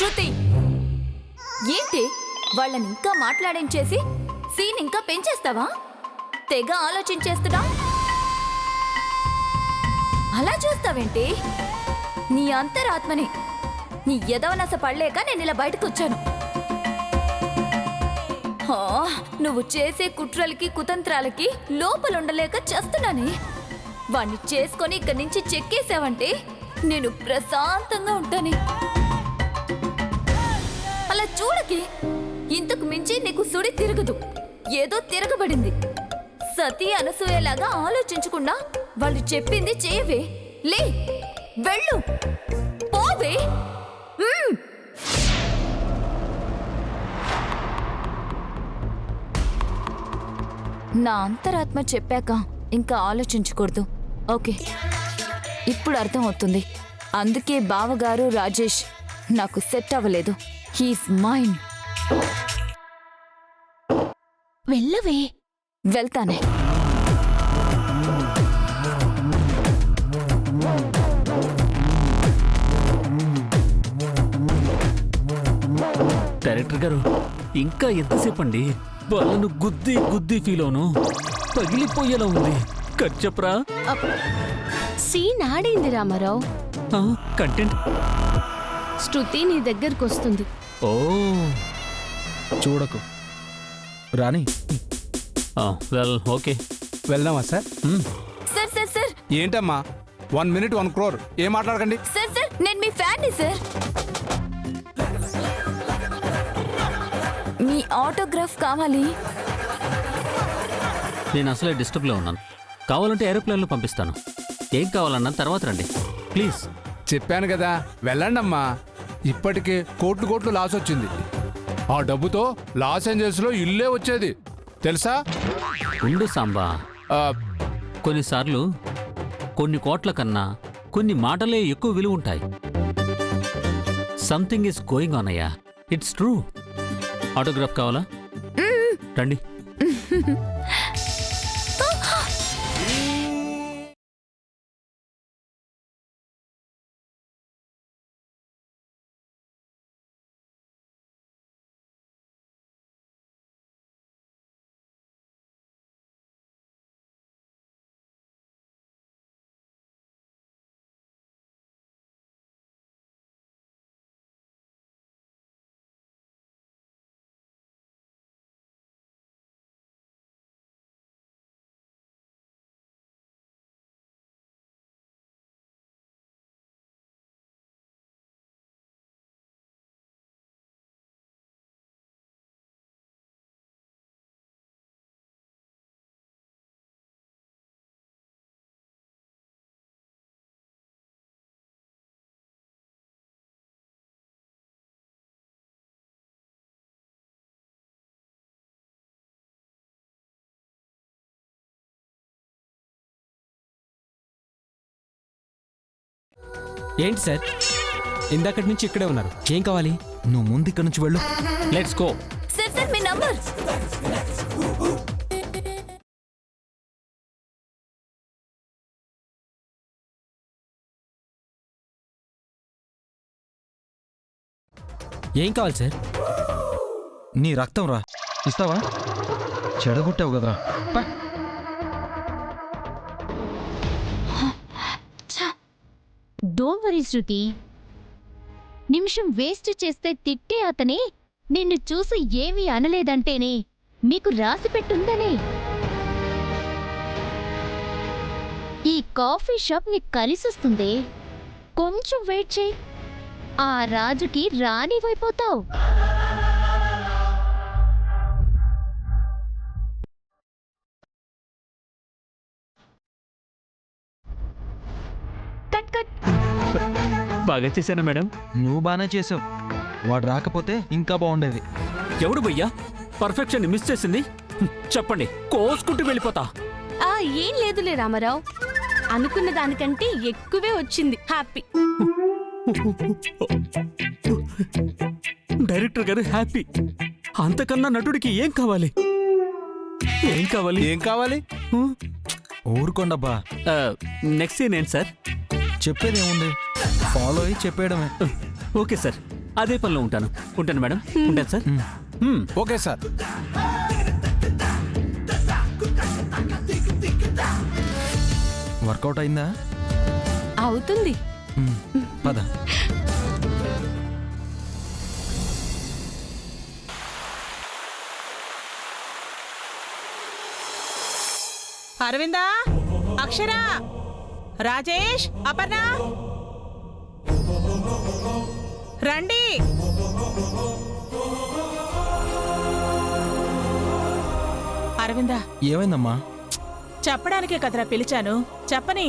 శృతి, ఏంటి వాళ్ళని ఇంకా మాట్లాడించేసి సీన్ ఇంకా పెంచేస్తావా? తెగ ఆలోచించేస్తున్నా. అలా చూస్తావేంటి? నీ అంతరాత్మని నీ ఎదవనస పడలేక నేను ఇలా బయటకు వచ్చాను. నువ్వు చేసే కుట్రలకి కుతంత్రాలకి లోపలుండలేక చేస్తున్నానే. వాణ్ణి చేసుకొని ఇక్కడి నుంచి చెక్కేసావంటే నేను ప్రశాంతంగా ఉంటానే. అలా చూడకి, ఇంతకు మించి నీకు సుడి తిరగదు. ఏదో తిరగబడింది. సతీ అనసూయలాగా ఆలోచించకుండా వాళ్ళు చెప్పింది చేయవే. లే, వెళ్ళు, పోవే. నా అంతరాత్మ చెప్పాక ఇంకా ఆలోచించకూడదు. ఓకే, ఇప్పుడు అర్థం అవుతుంది. అందుకే బావగారు రాజేష్ నాకు సెట్ అవ్వలేదు. హీస్ మైండ్. వెళ్ళవే. వెళ్తానే. డైరెక్టర్ గారు, ఇంకా ఎంతసేపు అండి? వాళ్ళను గుద్ది గుద్ది ఫీలోను పగిలిపోయేలా ఉంది. కట్ చెప్పరా? సీన్ ఆడింది రామారావు. కంటెంట్ శృతి నీ దగ్గరకు వస్తుంది. ఓ, చూడకు రాణి. వెల్, ఓకే, వెళ్దామా సార్? సార్ సార్ సార్ ఏంటమ్మా 1 minute 1 crore ఏం మాట్లాడకండి. సార్ సార్, నేను మీ ఫ్యాన్ని సార్. మీ ఆటోగ్రాఫ్ కావాలి. నేను అసలే డిస్టర్బ్లో ఉన్నాను. కావాలంటే ఏరోప్లేన్లో పంపిస్తాను. ఏం కావాలన్నా తర్వాత రండి ప్లీజ్. చెప్పాను కదా వెళ్ళండమ్మా. ఇప్పటికే కోట్లు లాస్ వచ్చింది. ఆ డబ్బుతో లాస్ ఏంజల్స్లో ఇల్లే వచ్చేది తెలుసా? ఉండు సాంబా, కొన్నిసార్లు కొన్ని కోట్ల కన్నా కొన్ని మాటలే ఎక్కువ విలువ ఉంటాయి. సంథింగ్ ఈస్ గోయింగ్ ఆన్ అయ్యా. It's true. ఆటోగ్రాఫ్ కావాలా? రండి. ఏంటి సార్, ఇందాకటి నుంచి ఇక్కడే ఉన్నారు. ఏం కావాలి? నువ్వు ముందు ఇక్కడ నుంచి వెళ్ళు. Let's go. Sir sir, me number. ఏం కావాలి సార్? నీ రక్తం రా, ఇస్తావా? చెడగొట్టావు కదరా. డోంట్ వరీ శృతి. నిమిషం వేస్ట్ చేస్తే తిట్టే అతనే నిన్ను చూసి ఏమీ అనలేదంటేనే మీకు రాసి పెట్టుందనే. ఈ కాఫీ షాప్ నీకు కలిసొస్తుంది. కొంచెం వెయిట్ చేయి, ఆ రాజుకి రాణివైపోతావు. Cut cut. బాగా చేశానా మేడం? నువ్వు బాగానే చేసావు. వాడు రాకపోతే ఇంకా బాగుండేది. ఎవడు భయ్యా పర్ఫెక్షన్ మిస్ చేసింది? చెప్పండి, కోసుకుంటూ వెళ్ళిపోతా. ఏం లేదులే రామారావు, అనుకున్న దానికంటే ఎక్కువే వచ్చింది. హ్యాపీ. డైరెక్టర్ గారు హ్యాపీ. అంతకన్నా నటుడికి ఏం కావాలి? ఏం కావాలి? ఏం కావాలి? ఊరుకోండబ్బా. నెక్స్ట్ సీన్ ఏంటి సార్? చెప్పేది ఏముంది, ఫాలో అయ్యి చెప్పేయడమే. ఓకే సార్, అదే పనిలో ఉంటాను. ఉంటాను మేడం. ఉంటాను సార్. Okay sir. వర్కౌట్ అయిందా? అవుతుంది. పద. అరవిందా, అక్షర, రాజేష్, అపర్ణ రండి. అరవిందా, ఏమైందమ్మా? చెప్పడానికే కదరా పిలిచాను, చెప్పని.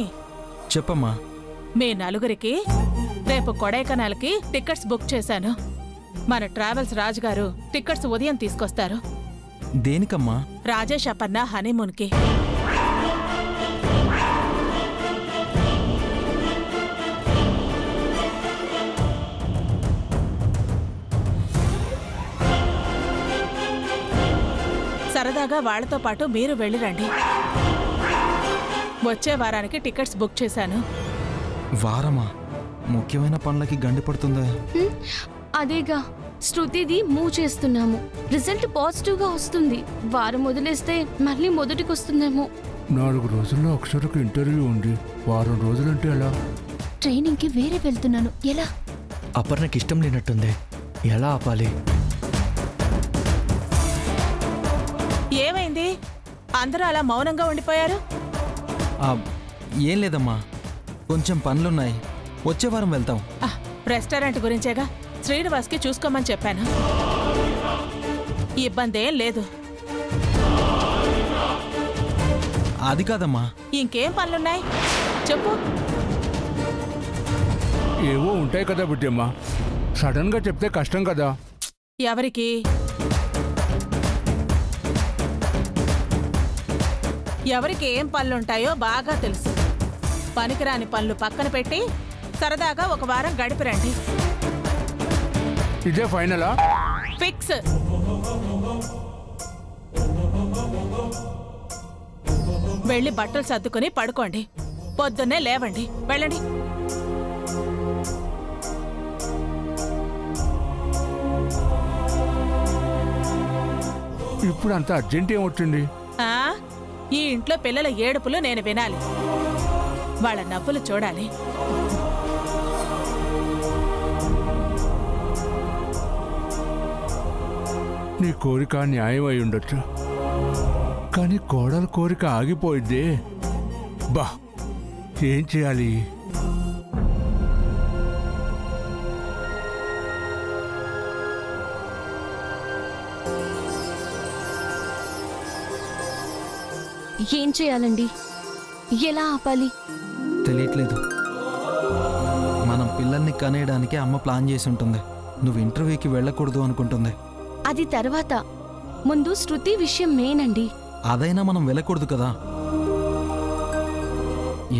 చెప్పమ్మా. మీ నలుగురికి రేపు కొడైకెనాల్కి టికెట్స్ బుక్ చేశాను. మన ట్రావెల్స్ రాజు గారు టికెట్స్ ఉదయం తీసుకొస్తారు. దేనికమ్మా? రాజేష్ అపర్ణ హనీమూన్కి. సరదాగా వాళ్లతో పాటు మీరు వెళ్ళిరండి. వచ్చే వారానికి టికెట్స్ బుక్ చేశాను. వారమా? ముఖ్యమైన పనులకి గండి పడుతుందా? అదేగా శృతిది మూవ్ చేస్తున్నాము. రిజల్ట్ పాజిటివ్ గా వస్తుంది. వారం వదిలేస్తే మళ్ళీ మొదటికి వస్తుందేమో. 4 రోజుల్లో అక్షరకు ఇంటర్వ్యూ ఉంది. వారం రోజులంటే ఎలా? ట్రైనింగ్ కి వేరే వెళ్తున్నాను. ఎలా? అపర్ణకి ఇష్టం లేనట్టుంది. ఎలా ఆపాలి? ఏమైంది? అందరూ అలా మౌనంగా ఉండిపోయారు. ఏం లేదమ్మా, కొంచెం పనులున్నాయి. వచ్చే వారం వెళ్తాం. రెస్టారెంట్ గురించేగా శ్రీనివాస్కి చూసుకోమని చెప్పాను. ఇబ్బందేం లేదు. అది కాదమ్మా. ఇంకేం పనులున్నాయి చెప్పు. ఏవో ఉంటాయి కదా బుడ్డమ్మ, సడన్ గా చెప్తే కష్టం కదా. ఎవరికి? ఎవరికి ఏం పనులుంటాయో బాగా తెలుసు. పనికిరాని పనులు పక్కన పెట్టి సరదాగా ఒక వారం గడిపిరండి. ఇదే ఫైనలా? ఫిక్స్. వెళ్ళి బట్టలు సర్దుకుని పడుకోండి. పొద్దున్నే లేవండి. వెళ్ళండి. ఇప్పుడు అంత అర్జెంట్ ఏమొచ్చింది? ఈ ఇంట్లో పిల్లల ఏడుపులు నేను వినాలి. వాళ్ళ నవ్వులు చూడాలి. నీ కోరిక న్యాయం అయి ఉండొచ్చు, కానీ కోడల కోరిక ఆగిపోయిద్దే. బా, ఏం చేయాలి? ఏం చేయాలండి? ఎలా ఆపాలి? తెలియట్లేదు. మనం పిల్లల్ని కనేయడానికి అమ్మ ప్లాన్ చేసి ఉంటుంది. నువ్వు ఇంటర్వ్యూకి వెళ్ళకూడదు అనుకుంటుంది. అది తర్వాత. ముందు శృతి విషయం మెయిన్ అండి. అదైనా మనం వెళ్ళకూడదు కదా.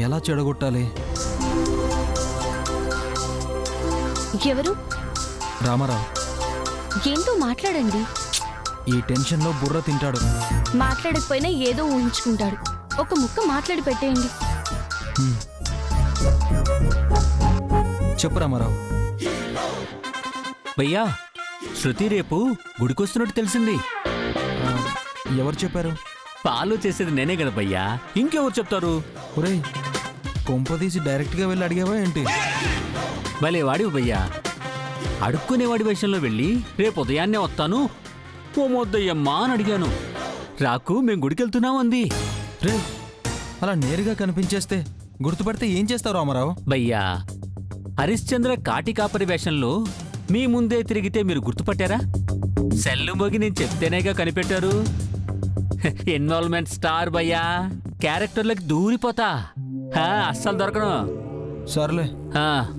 ఎలా చెడగొట్టాలి? ఎవరు? రామారావు. ఏంటో మాట్లాడండి. ఈ టెన్షన్లో బుర్ర తింటాడు. మాట్లాడకపోయినా ఏదో ఊహించుకుంటాడు. ఒక ముక్క మాట్లాడి పెట్టేయండి. చెప్పు రామారావు. భయ్యా, శృతి రేపు గుడికొస్తున్నట్టు తెలిసింది. ఎవరు చెప్పారు? ఫాలో చేసేది నేనే కదా భయ్యా, ఇంకెవరు చెప్తారు? ఒరేయ్, కొంపదీసి డైరెక్ట్గా వెళ్ళి అడిగావా ఏంటి? భలే వాడివి భయ్యా. అడుక్కునేవాడి విషయంలో వెళ్ళి రేపు ఉదయాన్నే వస్తాను ఓ మొద్దయ్యమ్మా అని అడిగాను. రాకు, మేం గుడికెళ్తున్నాం అంది. రే, అలా నేరుగా కనిపించేస్తే గుర్తుపడితే ఏం చేస్తావు రామారావు? భయ్యా, హరిశ్చంద్ర కాటికాపరి వేషంలో మీ ముందే తిరిగితే మీరు గుర్తుపట్టారా? సెల్లు మోగి నేను చెప్తేనేగా కనిపెట్టారు. ఇన్వాల్వ్మెంట్ స్టార్ భయ్యా, క్యారెక్టర్లకు దూరిపోతా. అస్సలు దొరకను. సర్లే.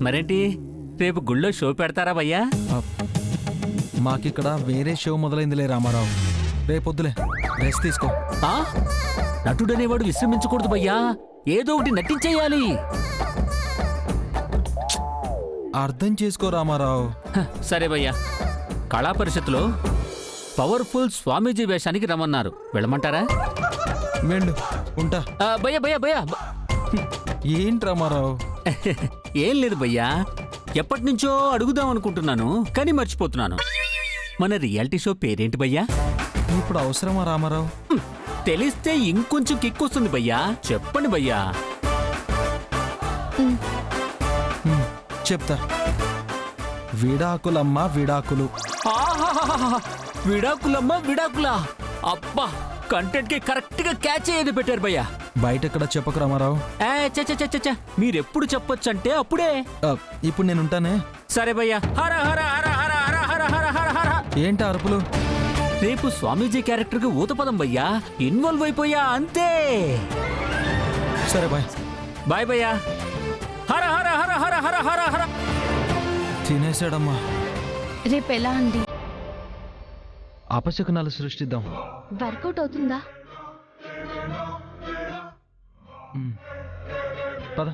మరేంటి, రేపు గుళ్ళో షో పెడతారా భయ్యా? మాకిక్కడ వేరే షో మొదలైందిలే రామారావు. రేపొద్దులే, రెస్ట్ తీసుకో. నటుడనేవాడు విశ్రమించకూడదు భయ్యా, ఏదో ఒకటి నటించేయాలి. అర్థం చేసుకో రామారావు. సరే భయ్యా, కళా పరిషత్తులో పవర్ఫుల్ స్వామీజీ వేషానికి రమ్మన్నారు. వెళ్ళమంటారా? వెళ్ళు, ఉంటా. భయ్యా భయ్యా భయ్యా ఏంటి రామారావు? ఏం లేదు భయ్యా, ఎప్పటి నుంచో అడుగుదాం అనుకుంటున్నాను కానీ మర్చిపోతున్నాను. మన రియాలిటీ షో పేరేంటి భయ్యా? ఇప్పుడు అవసరమా రామారావు? తెలిస్తే ఇంకొంచెం కిక్ వస్తుంది భయ్యా. చెప్పండి భయ్యా. చెప్తా. విడాకులమ్మ విడాకులు. ఆహాహాహాహా. విడాకులమ్మ విడాకులా. అబ్బా, కంటెంట్ కి కరెక్ట్ గా క్యాచ్ అయ్యేది పెట్టారు భయ్యా. బయట ఎక్కడ చెప్పకు రామారావు. మీరెప్పుడు చెప్పొచ్చంటే అప్పుడే. ఇప్పుడు నేనుంటానే. సరే భయ్యా. హర హర హర హర హర హర హర హర హర. ఏంటి అరుపులు? రేపు స్వామీజీ క్యారెక్టర్ కి ఊతపదం భయ్యా. ఇన్వాల్వ్ అయిపోయా అంతే. సరే బాయ్. బాయ్ భయ్యా. హర హర హర హర హర హర హర. తినేసాడమ్మా. రేపు ఎలా అండి? అపశకునాలు సృష్టిద్దాం. వర్కౌట్ అవుతుందా? పద.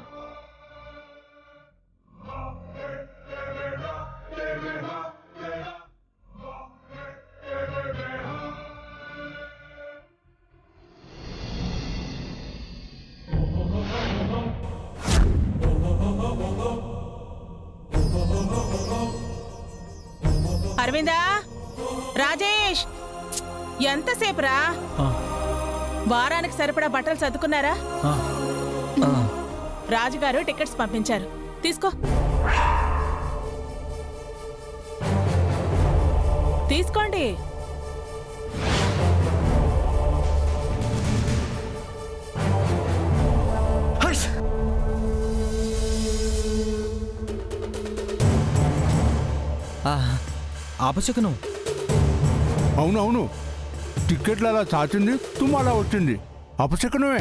అరవిందా, రాజేష్, ఎంతసేపురా? వారానికి సరిపడా బట్టలు సర్దుకున్నారా? రాజుగారు టికెట్స్ పంపించారు, తీసుకో. తీసుకోండి. అపశకునం. అవునవును, టిక్కెట్లు అలా చాచింది, తుమ్ము అలా వచ్చింది. అపశకునమే.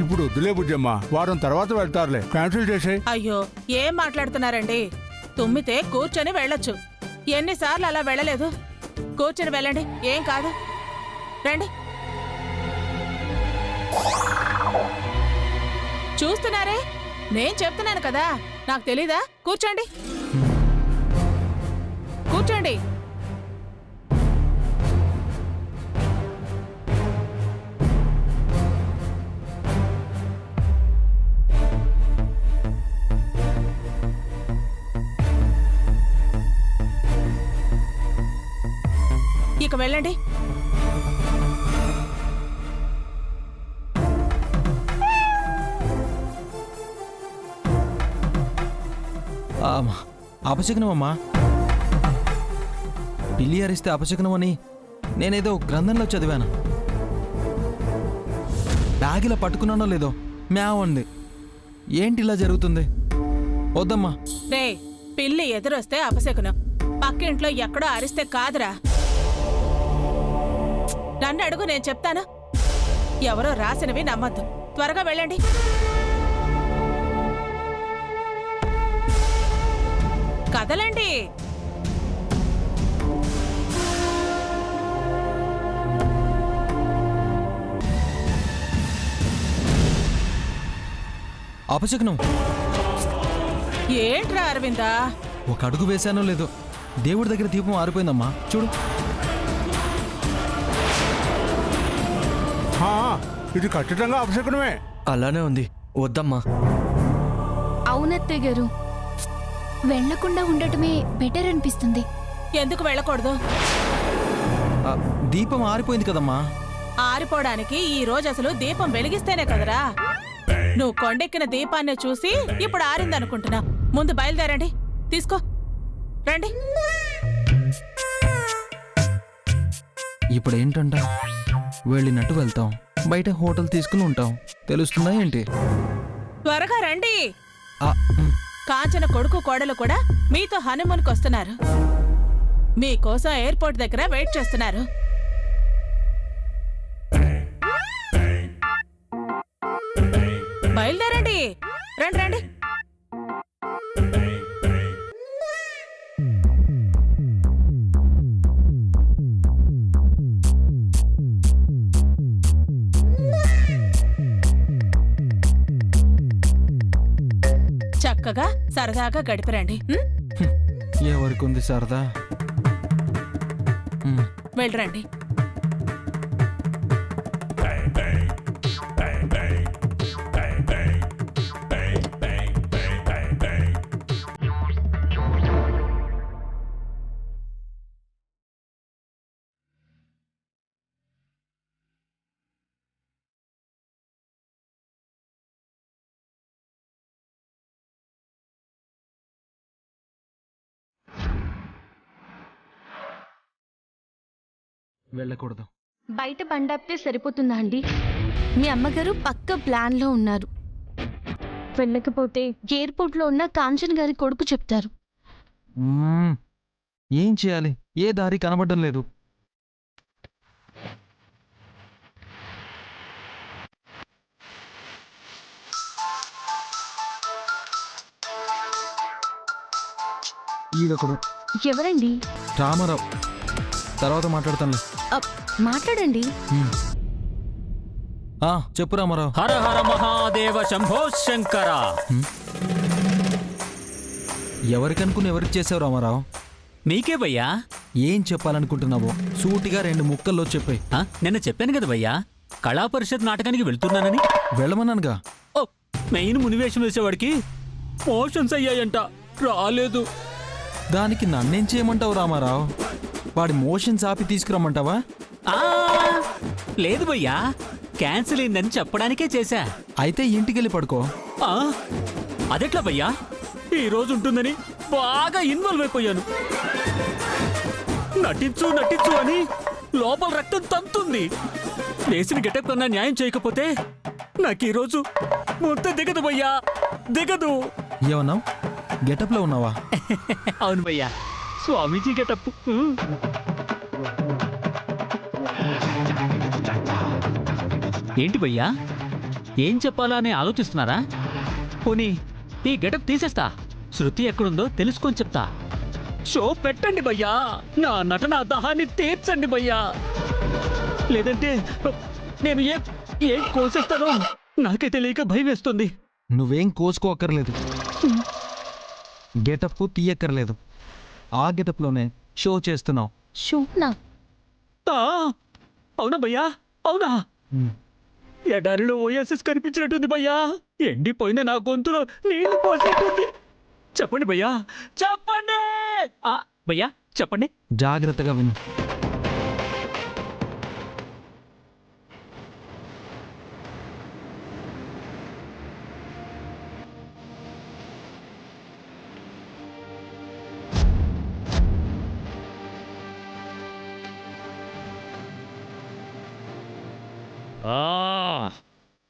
ఇప్పుడు వద్దులే బుజ్జమ్మ, వారం తర్వాత వెళ్తారులే. క్యాన్సిల్ చేసే. అయ్యో, ఏం మాట్లాడుతున్నారండి? తుమ్మితే కూర్చొని వెళ్ళొచ్చు. ఎన్నిసార్లు అలా వెళ్ళలేదు? కూర్చొని వెళ్ళండి, ఏం కాదు. రండి. చూస్తున్నారే, నేను చెప్తున్నాను కదా, నాకు తెలీదా? కూర్చోండి, కూర్చోండి. ఇక వెళ్ళండి. అపశకునం అమ్మా. పిల్లి అరిస్తే అపశకునం అని నేనేదో గ్రంథంలో చదివాను. బ్యాగిలా పట్టుకున్నానో లేదో మ్యావ్ అంది. ఏంటి ఇలా జరుగుతుంది? వద్దమ్మా. రే, పిల్లి ఎదురొస్తే అపశకునం, పక్కింట్లో ఎక్కడో అరిస్తే కాదురా. నన్ను అడుగు, నేను చెప్తాను. ఎవరో రాసినవి నమ్మద్దు. త్వరగా వెళ్ళండి. కదలండి. అపశకునం. ఏంట్రా అరవిందా? ఒక అడుగు వేశానో లేదో దేవుడి దగ్గర దీపం ఆరిపోయిందమ్మా, చూడు. ఇది ఖచ్చితంగా అపశకునమే. అలానే ఉంది, వద్దమ్మా. అవునత్తయ్య గారు, వెళ్లకుండా ఉండటమే బెటర్ అనిపిస్తుంది. ఎందుకు వెళ్ళకూడదు? దీపం ఆరిపోయింది కదమ్మా. ఆరిపోవడానికి ఈ రోజు అసలు దీపం వెలిగిస్తేనే కదరా. నువ్వు కొండెక్కిన దీపాన్ని చూసి ఇప్పుడు ఆరిందనుకుంటున్నా. ముందు బయలుదేరండి, తీసుకో, రండి. ఇప్పుడు ఏంటంట? వెళ్ళినట్టు వెళ్తాం, బయట హోటల్ తీసుకుని ఉంటాం. తెలుస్తుందా ఏంటి? త్వరగా రండి. ఆ, కాంచన కొడుకు కోడలు కూడా మీతో హనుమూన్కి వస్తున్నారు. మీకోసం ఎయిర్పోర్ట్ దగ్గర వెయిట్ చేస్తున్నారు. బయలుదేరండి, రండి రండి. చక్కగా సరదాగా గడిపిరండి. ఎవరికి ఉంది సరదా? వెళ్ళరండి. వెళ్ళకూడదు. బయట బండాపితే సరిపోతుందా అండి? మీ అమ్మగారు పక్క ప్లాన్లో ఉన్నారు. వెళ్ళకపోతే ఎయిర్పోర్ట్లో ఉన్న కాంచన్ గారి కొడుకు చెప్తారు. ఏం చేయాలి? ఏ దారి కనబడడం లేదు. ఈడొకడు. ఎవరండి? రామారావు. తర్వాత మాట్లాడతానులే. మాట్లాడండి. చెప్పు రామారావు. హర హర మహాదేవ శంభో శంకర. ఎవరికనుకుని ఎవరికి చేసావు రామారావు? మీకే భయ్యా. ఏం చెప్పాలనుకుంటున్నావో సూటిగా 2 ముక్కల్లో చెప్పాయి. నిన్న చెప్పాను కదా భయ్యా, కళా పరిషత్ నాటకానికి వెళ్తున్నానని. వెళ్ళమన్నానుగా. ఓ, మెయిన్ మునివేషం వేసేవాడికి మోషన్స్ అయ్యాయంట, రాలేదు. దానికి నన్నేం చేయమంటావు రామారావు? వాడి మోషన్స్ ఆపి తీసుకురమ్మంటావా? లేదు భయ్యా, క్యాన్సిల్ అయిందని చెప్పడానికే చేశా. అయితే ఇంటికెళ్ళి పడుకో. అదెట్లా భయ్యా? ఈ రోజు ఉంటుందని బాగా ఇన్వాల్వ్ అయిపోయాను. నటించు నటించు అని లోపల రక్తం తంతుంది. వేసిన గెటప్ కన్నా న్యాయం చేయకపోతే నాకు ఈరోజు ముద్ద దిగదు భయ్యా, దిగదు. ఏమన్నావు? గెటప్లో ఉన్నావా? అవును భయ్యా, స్వామీజీ గెటప్. ఏంటి భయ్యా, ఏం చెప్పాలా అని ఆలోచిస్తున్నారా? పోనీ ఈ గెటప్ తీసేస్తా, శృతి ఎక్కడుందో తెలుసుకొని చెప్తా. షో పెట్టండి భయ్యా, నా నటన దహాన్ని తీర్చండి భయ్యా. లేదంటే నేను ఏం కోసేస్తానో నాకే తెలియక భయం వేస్తుంది. నువ్వేం కోసుకోక్కర్లేదు, గెటప్ తీయక్కర్లేదు. ఆ గెటప్లోనే షో చేస్తున్నావు. షోనా? అవునా భయ్యా, అవునా? ఎడారిలో ఓఎస్ఎస్ కనిపించినట్టుంది భయ్యా, ఎండిపోయిన నా గొంతులో నీళ్లు పోసేటుంది. చెప్పండి భయ్యా, చెప్పండి. భయ్యా చెప్పండి. జాగ్రత్తగా విను.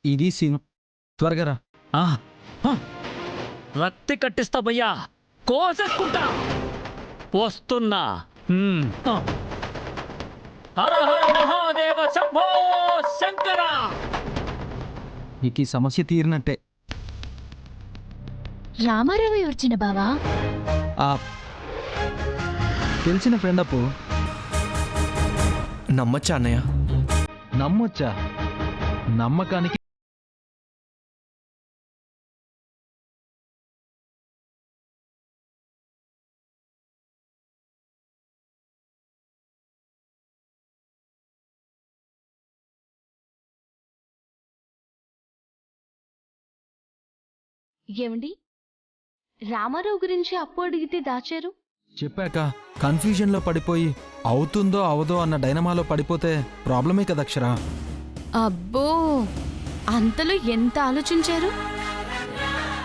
ఇది సీను. త్వరగా రా. రక్తి కట్టిస్తా భయ్యా, కోసేసుకుంటా. వస్తున్నా. హర హర మహాదేవ శంభో శంకర. నీకు ఈ సమస్య తీరినట్టే. రామారావు వచ్చిన బావా? తెలిసిన ఫ్రెండ్ అప్పు. నమ్మచ్చా అన్నయ్య? నమ్మొచ్చా? నమ్మకానికి ఏమండి, రామారావు గురించి అప్పు అడిగితే దాచారు? చెప్పాక కన్ఫ్యూజన్లో పడిపోయి అవుతుందో అవదో అన్న డైనమాలో పడిపోతే ప్రాబ్లమే కదా అక్షరా. అబ్బో, అంతలో ఎంత ఆలోచించారు?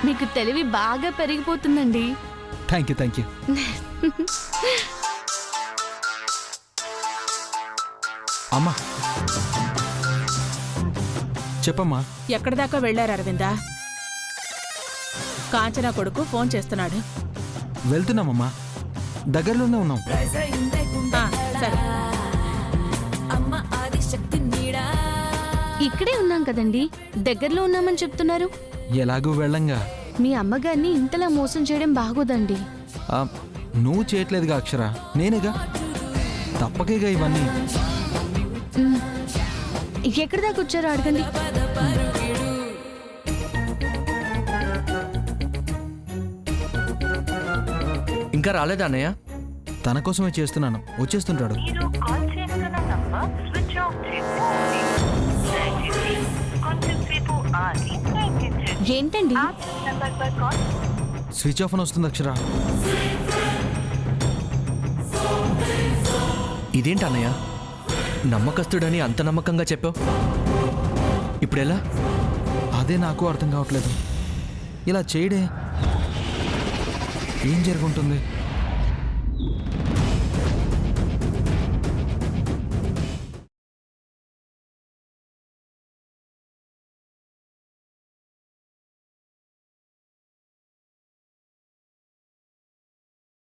మీకు తెలివి బాగా పెరిగిపోతుందండి. Thank you. అమ్మా చెప్పమ్మా. ఎక్కడి దాకా వెళ్ళారు అరవిందా? కాంచన కొడుకు ఫోన్ చేస్తున్నాడు. వెళ్తున్నామమ్మా, దగ్గరలోనే ఉన్నాం. సరే. ఇక్కడే ఉన్నాం కదండి, దగ్గరలో ఉన్నామని చెప్తున్నారు. ఎలాగూ వెళ్ళంగా. మీ అమ్మగారిని ఇంతలా మోసం చేయడం బాగోదండి. నువ్వు చేయట్లేదుగా అక్షర, నేనేగా. తప్పకేగా ఇవన్నీ. ఎక్కడి దాకా వచ్చారో అడగండి. ఇంకా రాలేదా అన్నయ్య? తన కోసమే చేస్తున్నాను, వచ్చేస్తుంటాడు. ఏంటండి? స్విచ్ ఆఫ్ అని వస్తుంది అక్షర. ఇదేంటి అన్నయ్య, నమ్మకస్తుడని అంత నమ్మకంగా చెప్పావు, ఇప్పుడెలా? అదే నాకు అర్థం కావట్లేదు. ఇలా చేయడే ఏం జరుగుంటుంది?